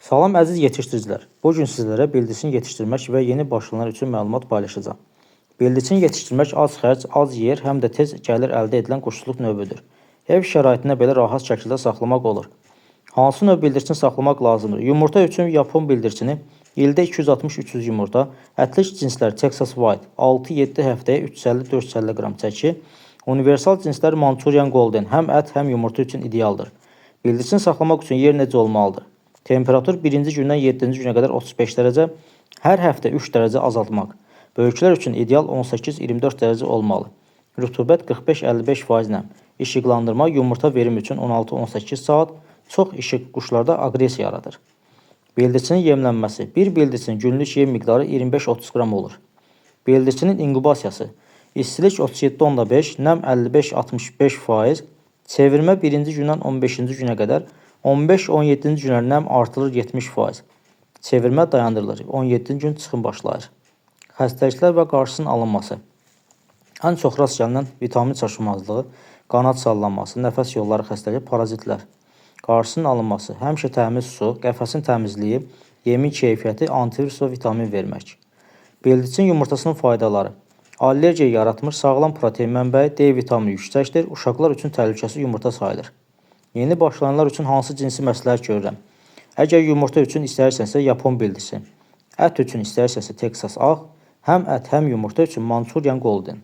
Salam əziz yetişdiricilər. Bu gün sizlərə bildirçin yetişdirmək və yeni başlayanlar üçün məlumat paylaşacağam. Bildirçin yetişdirmək az xərc, az yer, həm də tez gəlir əldə edilən quşçuluq növüdür. Ev şəraitində belə rahat şəkildə saxlamaq olur. Hansı növ bildirçin saxlamaq lazımdır? Yumurta üçün Yapon bildirçini ildə 260-300 yumurta, ətli cinslər Texas White 6-7 həftəyə 350-450 qram çəki, universal cinslər Manchurian Golden həm ət, həm yumurta üçün idealdır. Bildirçin saxlamaq üçün yer necə olmalıdır? Temperatur 1-ci gündən 7-ci günə qədər 35 dərəcə, hər həftə 3 dərəcə azaltmaq. Böyüklər üçün ideal 18-24 dərəcə olmalı. Rütubət 45-55% ilə. İşıqlandırma yumurta verim üçün 16-18 saat, çox işıq quşlarda aqressiya yaradır. Bildirçinin yemlənməsi. Bir bildirçinin günlük yem miqdarı 25-30 qram olur. Bildirçinin inkubasiyası. İstilik 37.5, nəm 55-65%, çevirmə 1-ci gündən 15-ci günə qədər, 15-17-ci günlər nəm artırılır 70%. Çevirmə dayandırılır. 17-ci gün çıxım başlayır. Xəstəliklər və qarşısının alınması. Ən çox rast gəlinən vitamin çaşılmazlığı, qanad sallanması, nəfəs yolları xəstəliyi, parazitlər. Qarşısının alınması. Həmişə təmiz su, qəfəsin təmizliyi, yemin keyfiyyəti, antivirus və vitamin vermək. Bildirçin yumurtasının faydaları. Allergiya yaratmır, sağlam protein mənbəyi, D vitamini yüksəkdir, uşaqlar üçün təhlükəsiz yumurta sayılır. Yeni başlayanlar üçün hansı cinsi məsləhət görürəm? Əgər yumurta üçün istəyirsənsə Yapon bildirçin, ət üçün istəyirsənsə Texas ağ, həm ət, həm yumurta üçün Manchurian Golden.